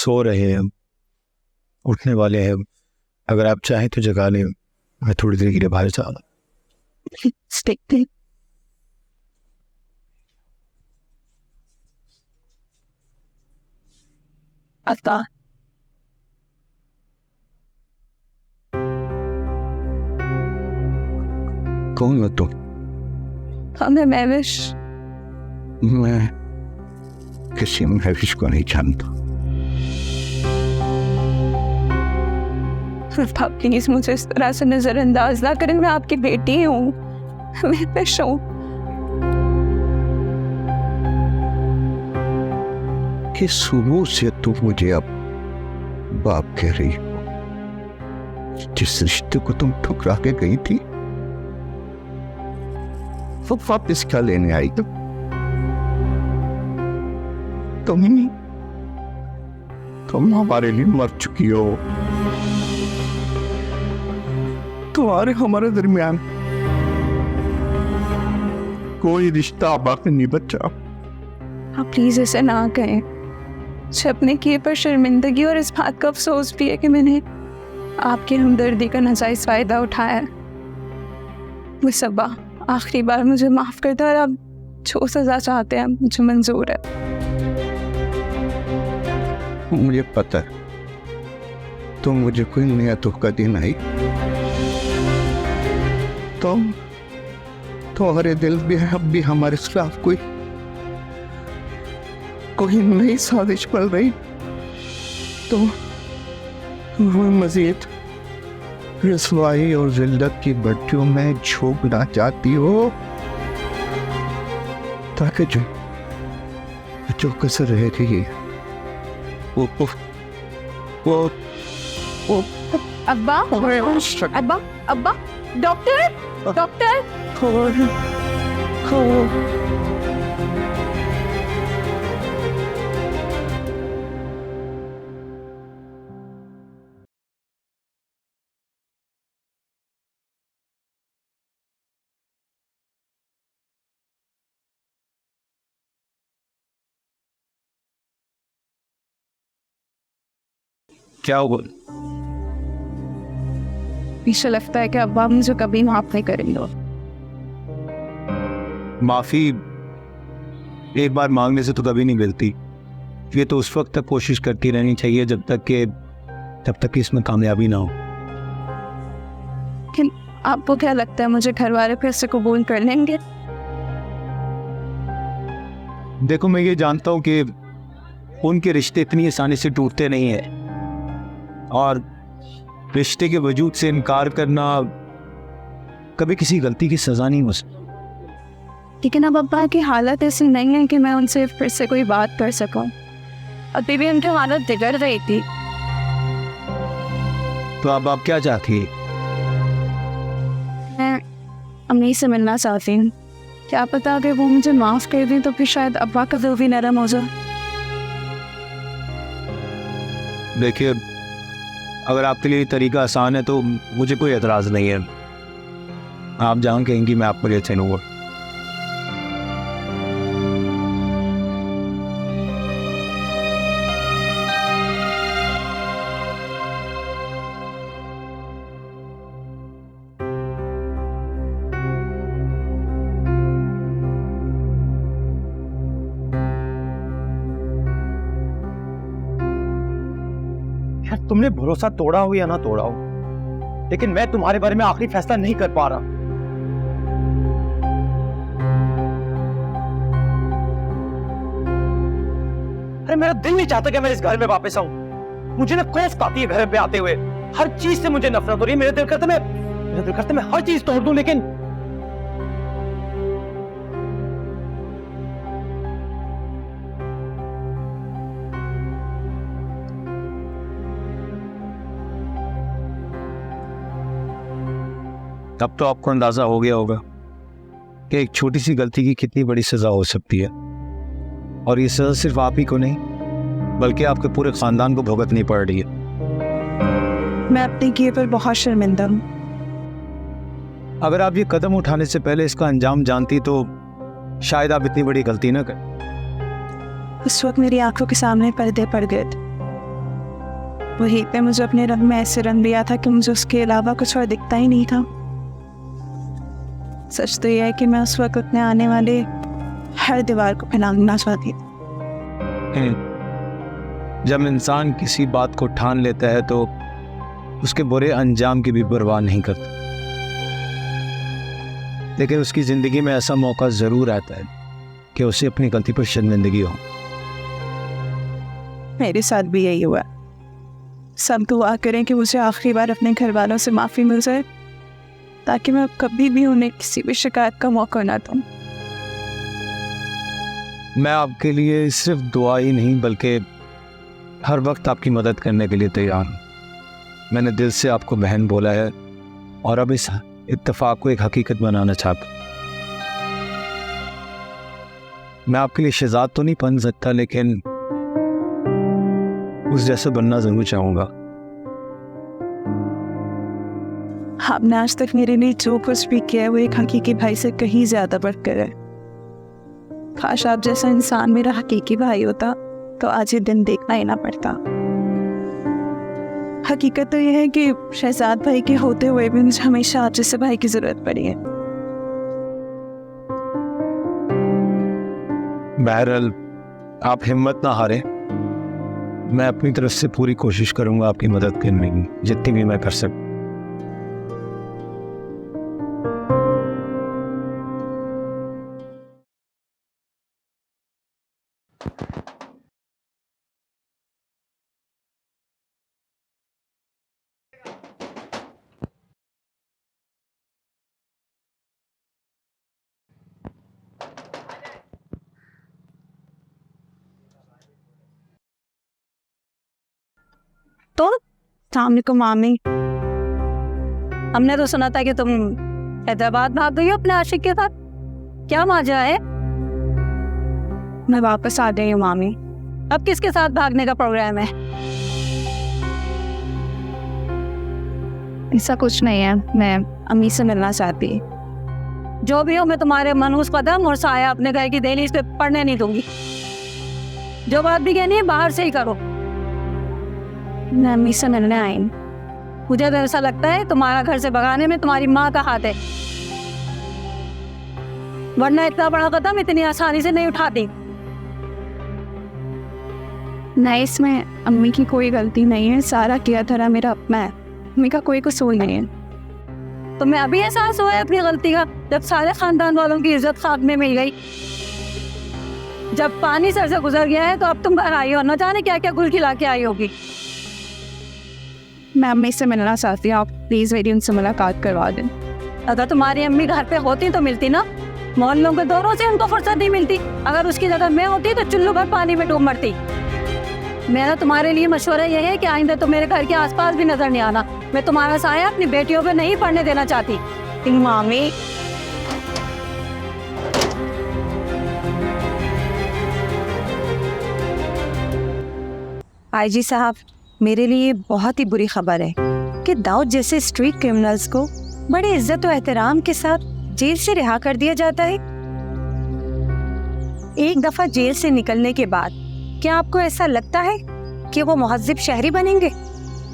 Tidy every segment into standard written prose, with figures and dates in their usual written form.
सो रहे हैं, उठने वाले हैं। अगर आप चाहें तो जगा लें, मैं थोड़ी देर के लिए बाहर जा रहा हूँ। आता कौन हो तुम? मैं महविश। मैं किसी महविश को नहीं जानता। प्लीज मुझे इस तरह से नजरअंदाज ना करें, मैं आपकी बेटी हूँ, महविश हूँ। कि शुरू से तुम मुझे अब बाप कह रही हो। जिस रिश्ते को तुम ठुकरा के गई थी वो वापस क्या लेने आई? तुम हमारे लिए मर चुकी हो। तुम्हारे हमारे दरमियान कोई रिश्ता बाकी नहीं बचा। आप प्लीज ऐसे ना कहें। मुझे अपने किए पर शर्मिंदगी और इस बात का अफसोस भी है कि मैंने आपकी हमदर्दी का नाजायज फायदा उठाया। मुसब्बा, आखिरी बार मुझे माफ कर दो और आप जो सजा चाहते हैं मुझे मंजूर है। मुझे पता है तुम मुझे कोई नया धोखा देना ही। तुम्हारे दिल में अब भी हमारे खिलाफ कोई नई साजिश पल रही तो मजीद रसवाई और जिल्लत की भट्टियों में झोंकना चाहती हो ताकि जो कसर रहेगी वो अब्बा, अब्बा, अब्बा, डॉक्टर, डॉक्टर। क्या हुआ? मुझे लगता है कि अब्बा मुझे कभी माफ नहीं करेंगे। माफी एक बार मांगने से तो कभी नहीं मिलती। ये तो उस वक्त तक कोशिश करती रहनी चाहिए जब तक कि इसमें कामयाबी ना हो। लेकिन आपको क्या लगता है मुझे घर वाले फिर से कबूल कर लेंगे? देखो, मैं ये जानता हूँ कि उनके रिश्ते इतनी आसानी से टूटते नहीं हैं और रिश्ते के वजूद से इनकार करना कभी किसी गलती की सजा नहीं हो सकती। लेकिन अब अब्बा की हालत ऐसी नहीं है कि मैं उनसे फिर से कोई बात कर सकूं। अभी भी उनकी हालत बिगड़ रही थी। तो अब आप क्या चाहती है? मैं अम्मी से मिलना चाहती हूँ। क्या पता अगर वो मुझे माफ कर दें तो फिर शायद अब्बा का दिल भी नरम हो जाए। देखिए, अगर आपके लिए तरीका आसान है तो मुझे कोई एतराज़ नहीं है। आप जहाँ कहेंगी मैं आपको ले चलूँगा। तुमने भरोसा तोड़ा हो या ना तोड़ा हो, लेकिन मैं तुम्हारे बारे में आखिरी फैसला नहीं कर पा रहा। अरे मेरा दिल नहीं चाहता कि मैं इस घर में वापस आऊं। मुझे ना कोफ्त आती है घर पे आते हुए। हर चीज से मुझे नफरत हो रही है। मेरा दिल करता मैं हर चीज तोड़ दूं, लेकिन तब तो आपको अंदाजा हो गया होगा कि एक छोटी सी गलती की कितनी बड़ी सजा हो सकती है। और ये सजा सिर्फ आप ही को नहीं बल्कि आपके पूरे खानदान को भुगतनी पड़ रही है। मैं अपने किए पर बहुत शर्मिंदा हूँ। अगर आप ये कदम उठाने से पहले इसका अंजाम जानती तो शायद आप इतनी बड़ी गलती न करें। उस वक्त मेरी आंखों के सामने पर्दे पड़ गए थे। वही पे मुझे अपने रंग में ऐसे रंग लिया था कि मुझे उसके अलावा कुछ और दिखता ही नहीं था। सच तो यह है कि मैं उस वक्त अपने आने वाले हर दीवार को फैलाना चाहती थी। जब इंसान किसी बात को ठान लेता है तो उसके बुरे अंजाम की भी परवाह नहीं करता, लेकिन उसकी ज़िंदगी में ऐसा मौका ज़रूर आता है कि उसे अपनी गलती पर शर्मिंदगी हो। मेरे साथ भी यही हुआ। सब दुआ करें कि मुझे आखिरी बार अपने घर वालों से माफ़ी मिल जाए, ताकि मैं कभी भी उन्हें किसी भी शिकायत का मौका ना दूं। मैं आपके लिए सिर्फ दुआ ही नहीं बल्कि हर वक्त आपकी मदद करने के लिए तैयार हूँ। मैंने दिल से आपको बहन बोला है और अब इस इत्तेफाक को एक हकीकत बनाना चाहता हूँ। मैं आपके लिए शहजाद तो नहीं बन सकता, लेकिन उस जैसा बनना जरूर चाहूँगा। आपने आज तक मेरे लिए जो कुछ भी किया है वो एक हकीकी भाई से कहीं ज़्यादा बढ़कर है। काश आप जैसा इंसान मेरा हकीकी भाई होता तो आज ये दिन देखना ही ना पड़ता। हकीकत तो यह है कि शहजाद भाई के होते हुए भी मुझे हमेशा आप जैसे भाई की जरूरत पड़ी है। बहरहाल आप हिम्मत ना हारें, मैं अपनी तरफ से पूरी कोशिश करूंगा आपकी मदद करने की, जितनी भी मैं कर सकूं। तो अस्सलामुअलैकुम मामी। हमने तो सुना था कि तुम हैदराबाद भाग गई हो अपने आशिक के साथ, क्या माजरा है? मैं वापस आ गई हूँ मामी। अब किसके साथ भागने का प्रोग्राम है? ऐसा कुछ नहीं है, मैं अम्मी से मिलना चाहती। जो भी हो, मैं तुम्हारे मनहूस कदम और साया अपने घर की दहलीज पे पड़ने नहीं दूंगी। जो बात भी कहनी है बाहर से ही करो। मैं अम्मी से मिलने आई। मुझे तो ऐसा लगता है तुम्हारा घर से भगाने में तुम्हारी माँ का हाथ है, वरना इतना बड़ा कदम इतनी आसानी से नहीं उठाती। नहीं, इसमें अम्मी की कोई गलती नहीं है। सारा किया धरा मेरा अपना है, अम्मी का कोई कसूर नहीं है। तुम्हें अभी एहसास हुआ है अपनी गलती का, जब सारे खानदान वालों की इज्जत खाक में मिल गई? जब पानी सर से गुजर गया है तो अब तुम घर आई हो, न जाने क्या क्या गुल खिला के आई होगी। मैं अम्मी से मिलना चाहती हूँ, आप प्लीज़ मेरी उनसे मुलाकात करवा दें। अगर तुम्हारी अम्मी घर पे होती तो मिलती ना। मोहल्लों के दौरों से उनको फुर्सत नहीं मिलती। अगर उसकी जगह मैं होती तो चुल्लू भर पानी में डूब मरती। मेरा तुम्हारे लिए मशवरा यह है कि आइंदा तो मेरे घर के आसपास भी नजर नहीं आना। मैं तुम्हारा साया अपनी बेटियों पे नहीं पड़ने देना चाहती। मामी, आईजी साहब, मेरे लिए बहुत ही बुरी खबर है कि दाऊद जैसे स्ट्रीट क्रिमिनल्स को बड़ी इज्जत और एहतराम के साथ जेल से रिहा कर दिया जाता है। एक दफा जेल से निकलने के बाद क्या आपको ऐसा लगता है कि वो मुहज्जिब शहरी बनेंगे?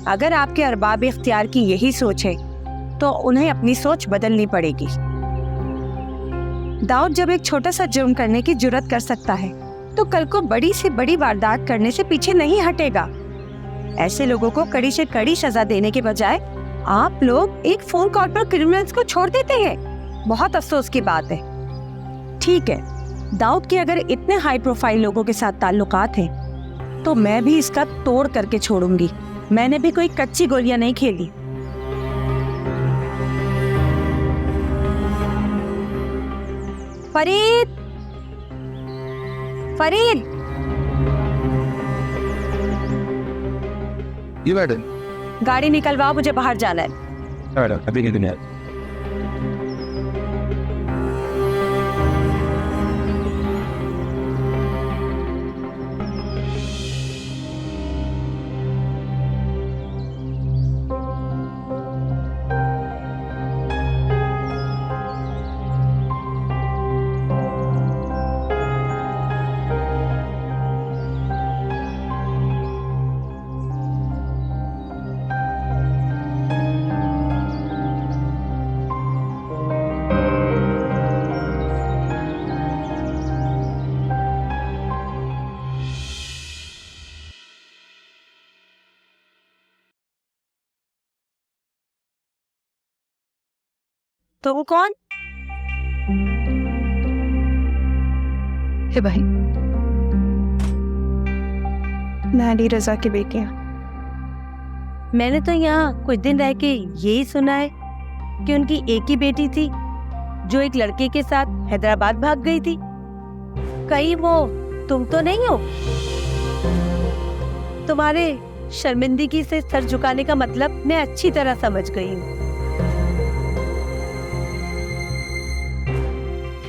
अगर आपके अरबाब इख्तियार की यही सोच है तो उन्हें अपनी सोच बदलनी पड़ेगी। दाऊद जब एक छोटा सा जुर्म करने की जुर्रत कर सकता है तो कल को बड़ी से बड़ी वारदात करने से पीछे नहीं हटेगा। ऐसे लोगों को कड़ी से कड़ी सजा देने के बजाय आप लोग एक फोन कॉल पर क्रिमिनल्स को छोड़ देते हैं। बहुत अफसोस की बात है। ठीक है, दाऊद के अगर इतने हाई प्रोफाइल लोगों के साथ ताल्लुकात हैं तो मैं भी इसका तोड़ करके छोड़ूंगी। मैंने भी कोई कच्ची गोलियां नहीं खेली। फरीद, फरीद, ये मैडम, गाड़ी निकलवा, मुझे बाहर जाना है। मैडम अभी नहीं दुनिया। तुम कौन? हे भाई, मैं अली रजा की बेटी हूँ। मैंने तो यहाँ कुछ दिन रह के यही सुना है कि उनकी एक ही बेटी थी जो एक लड़के के साथ हैदराबाद भाग गई थी। कहीं वो तुम तो नहीं हो? तुम्हारे शर्मिंदगी से सर झुकाने का मतलब मैं अच्छी तरह समझ गई हूँ।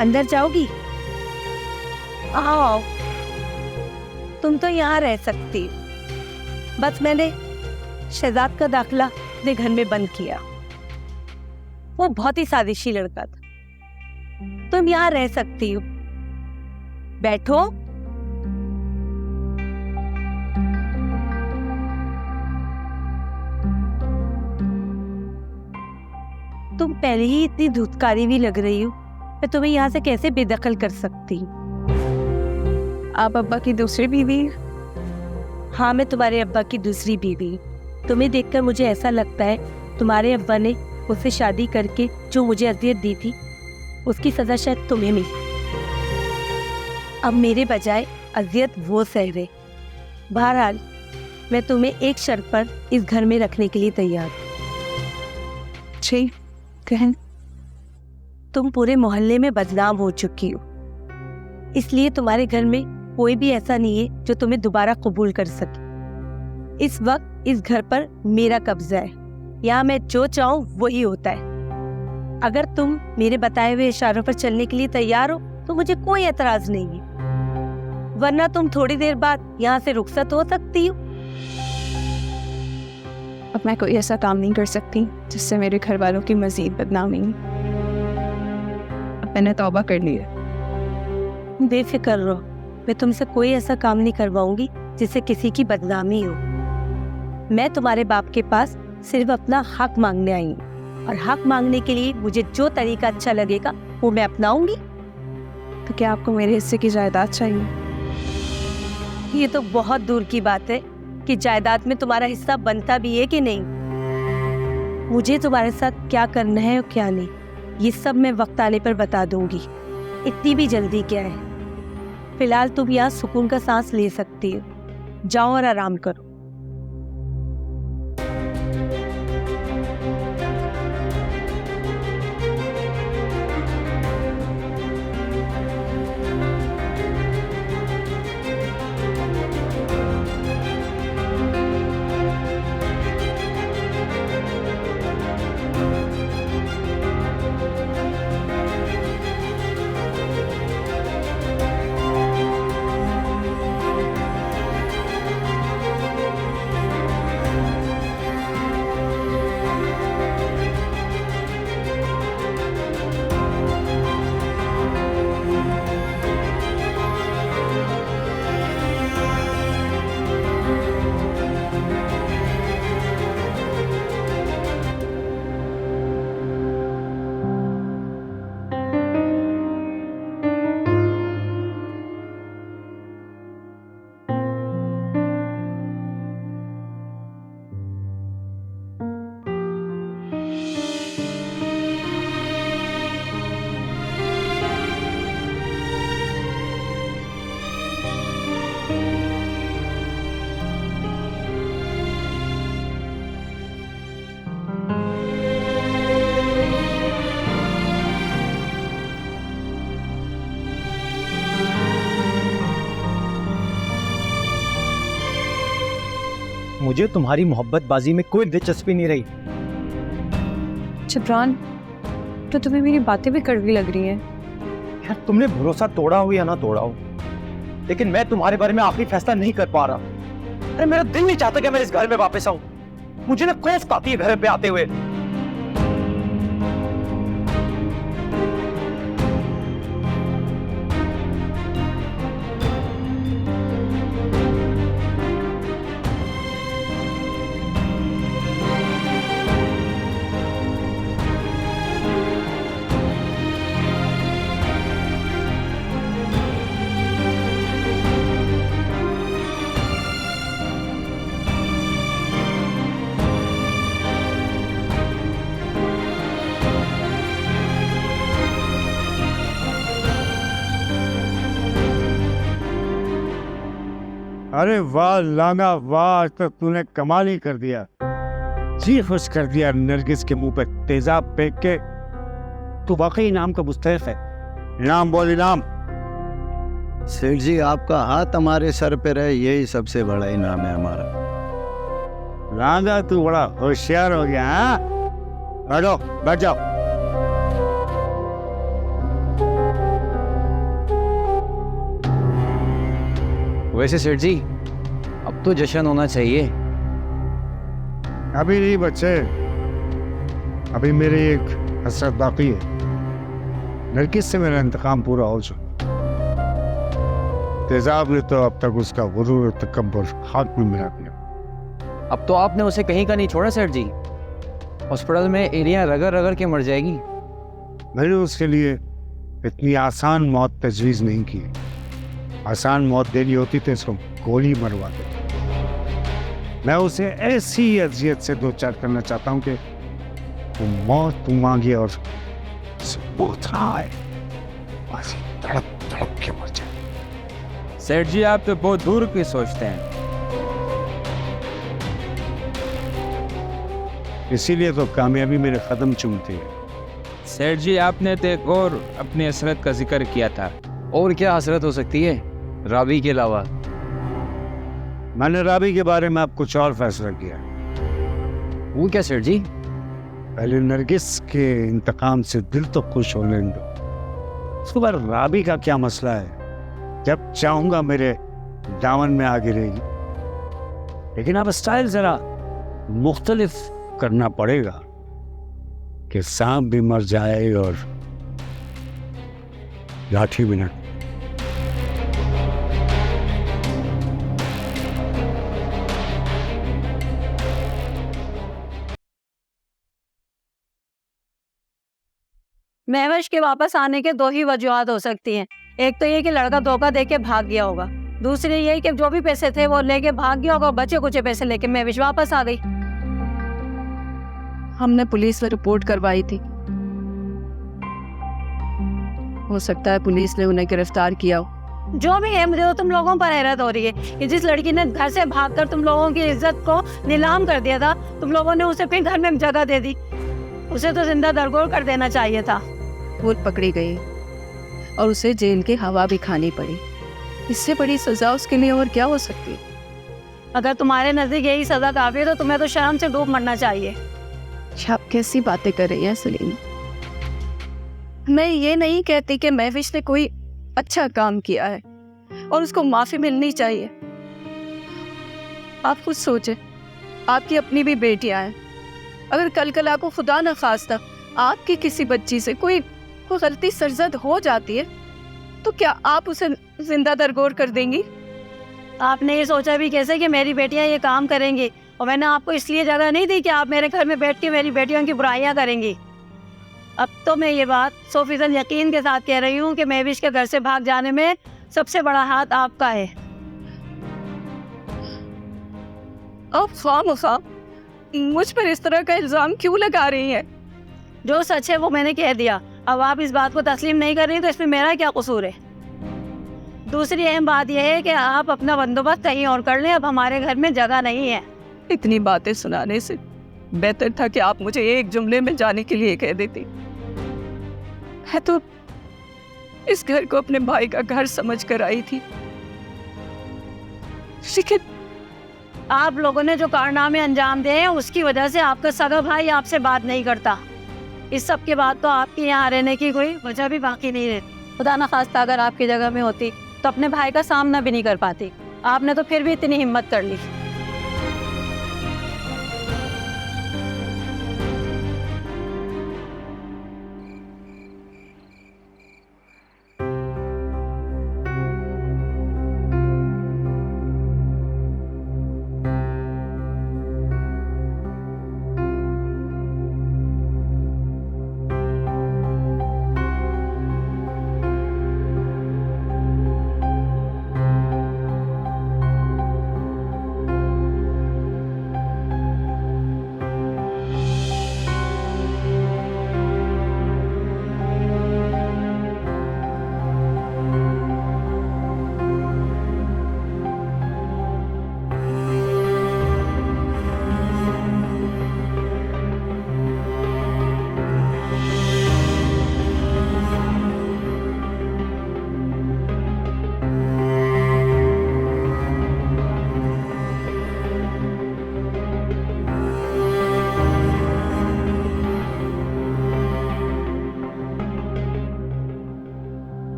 अंदर जाओगी? आओ, तुम तो यहाँ रह सकती हो। बस मैंने शहजाद का दाखला अपने घर में बंद किया। वो बहुत ही साजिशी लड़का था। तुम यहाँ रह सकती हो। बैठो। तुम पहले ही इतनी धुतकारी भी लग रही हो, मैं तुम्हें यहाँ से कैसे बेदखल कर सकती हूँ? आप अब्बा की दूसरी बीवी? हाँ, मैं तुम्हारे अब्बा की दूसरी बीवी हूँ। तुम्हें देखकर मुझे ऐसा लगता है तुम्हारे अब्बा ने उससे शादी करके जो मुझे अजियत दी थी उसकी सजा शायद तुम्हें मिली। अब मेरे बजाय अजियत वो सह रहे। बहरहाल मैं तुम्हें एक शर्त पर इस घर में रखने के लिए तैयार हूँ। जी कहें। तुम पूरे मोहल्ले में बदनाम हो चुकी हो, इसलिए तुम्हारे घर में कोई भी ऐसा नहीं है जो तुम्हें दोबारा कबूल कर सके। इस वक्त इस घर पर मेरा कब्जा है। यहाँ मैं जो चाहूँ वही होता है। अगर तुम मेरे बताए हुए इशारों पर चलने के लिए तैयार हो तो मुझे कोई एतराज नहीं है, वरना तुम थोड़ी देर बाद यहाँ से रुखसत हो सकती हो। अब मैं कोई ऐसा काम नहीं कर सकती जिससे मेरे घर वालों की मजीद बदनामी हो। अब मैंने तौबा कर ली है। बेफिक्र रहो, मैं तुमसे कोई ऐसा काम नहीं करवाऊंगी जिससे किसी की बदनामी हो। मैं तुम्हारे बाप के पास सिर्फ अपना हक मांगने आई हूँ, और हक मांगने के लिए मुझे जो तरीका अच्छा लगेगा वो मैं अपनाऊंगी। तो क्या आपको मेरे हिस्से की जायदाद चाहिए? ये तो बहुत दूर की बात है कि जायदाद में तुम्हारा हिस्सा बनता भी है कि नहीं। मुझे तुम्हारे साथ क्या करना है और क्या नहीं, ये सब मैं वक्त आने पर बता दूंगी। इतनी भी जल्दी क्या है? फिलहाल तुम यहाँ सुकून का सांस ले सकती हो। जाओ और आराम करो। मुझे तुम्हारी मोहब्बतबाजी में कोई दिलचस्पी नहीं रही। चित्रान, तो तुम्हें मेरी बातें भी कड़वी लग रही हैं। यार तुमने भरोसा तोड़ा हो या ना तोड़ा हो, लेकिन मैं तुम्हारे बारे में आखिरी फैसला नहीं कर पा रहा। अरे मेरा दिल नहीं चाहता कि मैं इस घर में वापस आऊं। मुझे ना कोफ्त आती है घर पे आते हुए। अरे वाह लांगा वाह, आज तक तूने कमाल ही कर दिया। जी खुश कर दिया नरगिस के मुंह पे तेजाब फेंक के। तू वाकई इनाम का मुस्तहिक है। इनाम बोल इनाम। सेठ जी, आपका हाथ हमारे सर पे रहे, यही सबसे बड़ा इनाम है हमारा। लांगा तू बड़ा होशियार हो गया। हाँ, बैठो, बैठ जाओ। वैसे सेठ जी, अब तो जश्न होना चाहिए। अभी नहीं बच्चे, अभी मेरी एक हसरत बाकी है। नरगिस से मेरा इंतकाम पूरा हो चुका। तेजाब ने तो अब तक उसका गुरूर और तकब्बुर हाथ में मिला दिया। अब तो आपने उसे कहीं का नहीं छोड़ा सेठ जी। हॉस्पिटल में एरिया रगड़ रगड़ के मर जाएगी। मैंने उसके लिए इतनी आसान मौत तजवीज़ नहीं की। आसान मौत देनी होती तो इसको गोली मरवा दे। मैं उसे ऐसी अजियत से दो चार करना चाहता हूँ कि वो मौत तू मांगे और बहुत रहा है, बस तड़प तड़प के मर जाए। सेठ जी, आप तो बहुत दूर की सोचते हैं। इसीलिए तो कामयाबी मेरे कदम चूमती है। सेठ जी, आपने तो एक और अपनी हसरत का जिक्र किया था। और क्या हसरत हो सकती है राबी के अलावा? मैंने राबी के बारे में अब कुछ और फैसला किया। वो क्या सेठ जी? पहले नरगिस के इंतकाम से दिल तो खुश होने दो, उसके बाद राबी का क्या मसला है, जब चाहूंगा मेरे दामन में आ गिरेगी। लेकिन अब स्टाइल जरा मुख्तलिफ करना पड़ेगा कि सांप भी मर जाए और लाठी भी ना। महवश के वापस आने के दो ही वजूहत हो सकती हैं। एक तो ये कि लड़का धोखा देके भाग गया होगा, दूसरी ये कि जो भी पैसे थे वो लेके भाग गया होगा, बचे कुछ पैसे लेके महविश वापस आ गई। हमने पुलिस में रिपोर्ट करवाई थी। हो सकता है पुलिस ने उन्हें गिरफ्तार किया हो। जो भी है, मुझे तो तुम लोगों पर हैरत हो रही है कि जिस लड़की ने घर से भागकर तुम लोगों की इज्जत को नीलाम कर दिया था, तुम लोगों ने उसे अपने घर में जगह दे दी। उसे तो जिंदा दरगोर कर देना चाहिए था। वो पकड़ी गई और उसे जेल की हवा भी खानी पड़ी। इससे बड़ी सजा उसके लिए और क्या हो सकती है? अगर तुम्हारे नजदीक यही सजा काफी है तो तुम्हें तो शर्म से डूब मरना चाहिए। आप कैसी बातें कर रही हैं सलीम? मैं ये नहीं कहती कि महविश ने कोई अच्छा काम किया है और उसको माफी मिलनी चाहिए। आप खुद सोचें, आपकी अपनी भी बेटियां हैं। अगर कल को खुदा न खास्ता आपकी किसी बच्ची से कोई गलती सरजद हो जाती है तो क्या आप उसे जिंदा दरगोर कर देंगी? आपने ये सोचा भी कैसे कि मेरी बेटियां ये काम करेंगी? और मैंने आपको इसलिए जगह नहीं दी कि आप मेरे घर में बैठ के मेरी बेटियों की बुराइयां करेंगी। अब तो मैं ये बात 100% यकीन के साथ कह रही हूँ कि महविश के घर से भाग जाने में सबसे बड़ा हाथ आपका है। आप खामखा मुझ पर इस तरह का इल्जाम क्यों लगा रही हैं? जो सच है वो मैंने कह दिया। अब आप इस बात को तस्लीम नहीं कर रही तो इसमें मेरा क्या कसूर है? दूसरी अहम बात यह है कि आप अपना बंदोबस्त कहीं और कर लें। अब हमारे घर में जगह नहीं है। इतनी बातें सुनाने से बेहतर था कि आप मुझे एक जुमले में जाने के लिए कह देती। मैं तो इस घर को अपने भाई का घर समझ कर आई थी, लेकिन आप लोगों ने जो कारनामे अंजाम दिए हैं उसकी वजह से आपका सगा भाई आपसे बात नहीं करता। इस सब के बाद तो आपके यहाँ रहने की कोई वजह भी बाकी नहीं रहती। खुदा न खास्ता अगर आपकी जगह में होती तो अपने भाई का सामना भी नहीं कर पाती। आपने तो फिर भी इतनी हिम्मत कर ली।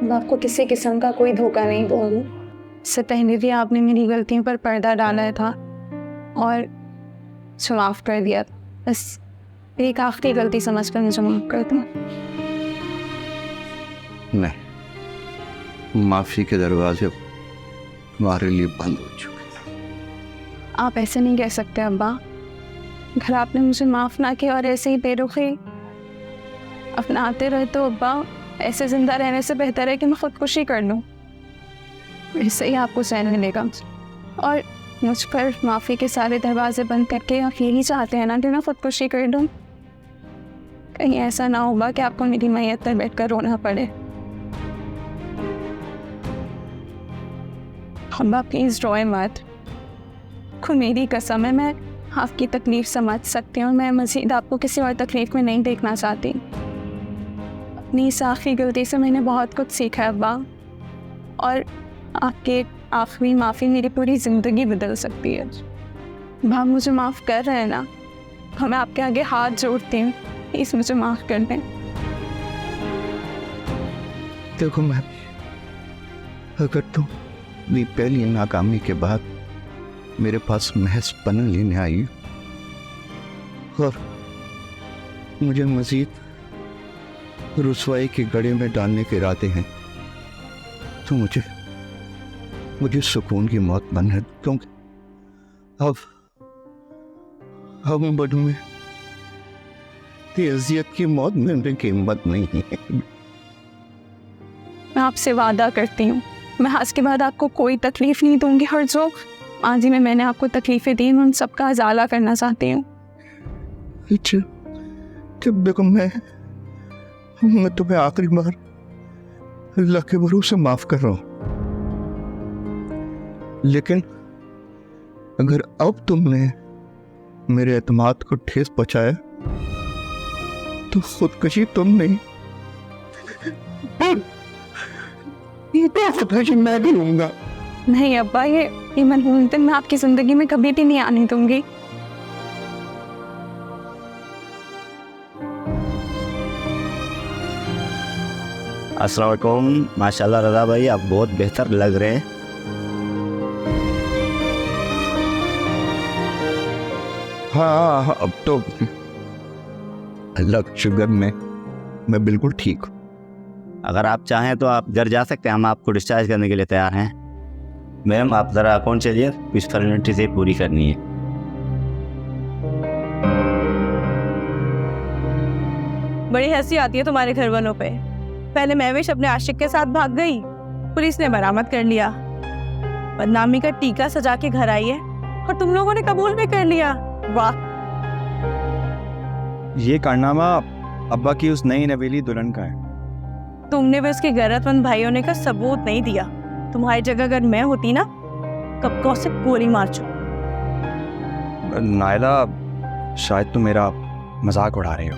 अब आपको किसी किस्म का कोई धोखा नहीं दूंगी। इससे पहले भी आपने मेरी गलतियों पर पर्दा डाला था और मुझे माफ़ कर दिया। बस एक आखिरी गलती समझकर मुझे माफ़ कर दो। नहीं, माफी के दरवाजे हमारे लिए बंद हो चुके। आप ऐसे नहीं कह सकते अब्बा। अगर आपने मुझे माफ़ ना किया और ऐसे ही बेरुखी अपनाते रहे तो अब्बा ऐसे ज़िंदा रहने से बेहतर है कि मैं ख़ुदकुशी कर लूँ। इससे ही आपको चैन मिलेगा। और मुझ पर माफ़ी के सारे दरवाजे बंद करके आप यही चाहते हैं ना कि मैं ख़ुदकुशी कर लूँ? कहीं ऐसा ना होगा कि आपको मेरी मैयत पर बैठ कर रोना पड़े। अब्बा प्लीज़ रोए मत। खुद मेरी कसम है, मैं आपकी तकलीफ़ समझ सकती हूँ। मैं मज़ीद आपको किसी और तकलीफ़ में नहीं देखना चाहती। अपनी इस आखिरी गलती से मैंने बहुत कुछ सीखा है अब्बा, और आपके आखिरी माफ़ी मेरी पूरी ज़िंदगी बदल सकती है। अब्बा मुझे माफ़ कर रहे हैं ना? मैं आपके आगे हाथ जोड़ती हूँ, प्लीज़ मुझे माफ़ कर दें। देखो मैं, अगर तुम अपनी पहली नाकामी के बाद मेरे पास महज पना लेने आई और मुझे मजीद रुसवाई के गड़े में डालने के इरादे हैं, तो मुझे सुकून की मौत बन है, क्योंकि अब बड़ू में अजियत की मौत मिलने की हिम्मत नहीं है। मैं आपसे वादा करती हूँ, मैं आज के बाद आपको कोई तकलीफ़ नहीं दूंगी, और जो माजी में मैंने आपको तकलीफ़ें दी उन सब का अजाला करना चाहती हूँ। जब देखो मैं तुम्हें आखिरी बार अल्लाह के भरोसे माफ कर रहा हूं, लेकिन अगर अब तुमने मेरे एतमाद को ठेस पहुंचाया तो खुदकशी तुम नहीं, मैं भी लूंगा। नहीं अब्बा, ये मनहूस दिन मैं आपकी ज़िंदगी में कभी भी नहीं आने दूंगी। अस्सलाम वालेकुम। माशाल्लाह रज़ा भाई, आप बहुत बेहतर लग रहे हैं। हाँ, अब तो अल्लाह का शुक्र मैं बिल्कुल ठीक हूँ। अगर आप चाहें तो आप घर जा सकते हैं, हम आपको डिस्चार्ज करने के लिए तैयार हैं। मैम आप ज़रा अकाउंट चलिए, कुछ फॉर्मेलिटी से पूरी करनी है। बड़ी हंसी आती है तुम्हारे घर वालों पे। पहले महविश अपने आशिक के साथ भाग गई, पुलिस ने बरामद कर लिया, बदनामी का टीका सजा के घर आई है, और तुम लोगों ने कबूल भी कर लिया। वाह! ये कारनामा अब्बा की उस नई नवेली दुल्हन का है। तुमने भी उसके गैरतमंद भाई होने का सबूत नहीं दिया। तुम्हारी जगह अगर मैं होती ना, कब को उसे गोली मार चुकी। नायला, शायद तुम मेरा मजाक उड़ा रही हो।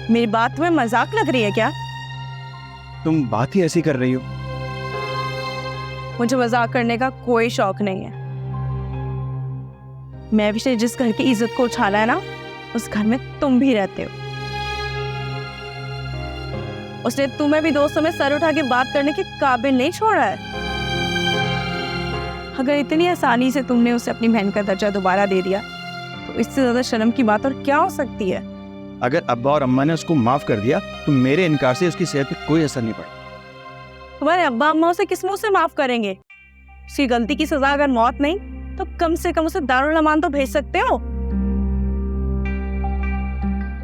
मेरी बात तुम्हें मजाक लग रही है क्या? तुम बात ही ऐसी कर रही हो। मुझे मजाक करने का कोई शौक नहीं है। मैं भी जिस घर की इज्जत को उछाला है ना, उस घर में तुम भी रहते हो। उसने तुम्हें भी दोस्तों में सर उठा के बात करने के काबिल नहीं छोड़ा है। अगर इतनी आसानी से तुमने उसे अपनी बहन का दर्जा दोबारा दे दिया, तो इससे ज्यादा शर्म की बात और क्या हो सकती है? अगर अब्बा और अम्मा ने उसको माफ कर दिया तो मेरे इनकार से उसकी सेहत पे कोई असर नहीं पड़ा। तुम्हारे अब्बा अम्मा उसे किस मुंह से माफ करेंगे? उसकी गलती की सजा अगर मौत नहीं, तो कम से कम उसे दारुल अमान तो भेज सकते हो,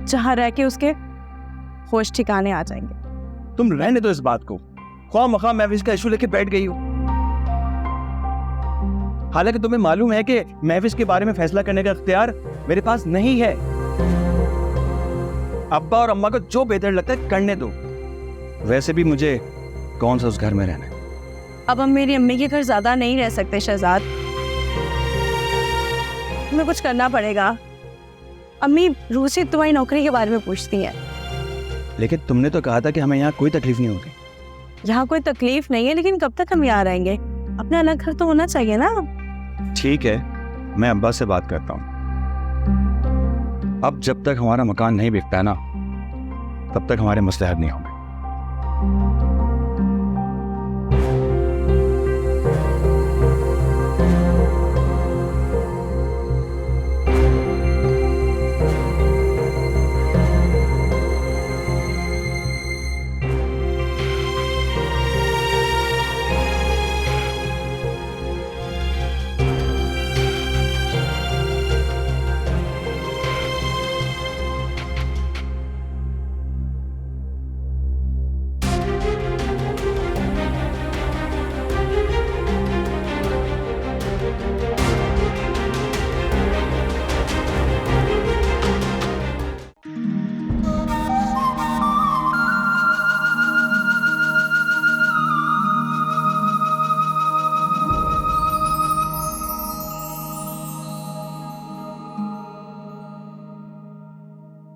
जहां रह के उसके होश ठिकाने आ जाएंगे। तुम रहने दो इस बात को। ख्वाह मैं इसका इशू लेके बैठ गई हूँ। हालांकि तुम्हें मालूम है कि महविश के बारे में फैसला करने का इख्तियार मेरे पास नहीं है। अब्बा और अम्मा को जो बेहतर लगता है करने दो। वैसे भी मुझे कौन सा उस घर में रहना है। अब हम मेरी अम्मी के घर ज्यादा नहीं रह सकते शहजाद, हमें कुछ करना पड़ेगा। अम्मी रोज से तुम्हारी नौकरी के बारे में पूछती हैं। लेकिन तुमने तो कहा था कि हमें यहाँ कोई तकलीफ नहीं होगी। यहाँ कोई तकलीफ नहीं है, लेकिन कब तक हम यहाँ रहेंगे? अपना अलग घर तो होना चाहिए ना। ठीक है, मैं अब्बा से बात करता हूँ। अब जब तक हमारा मकान नहीं बिकता है ना, तब तक हमारे मसले हल नहीं होंगे। है।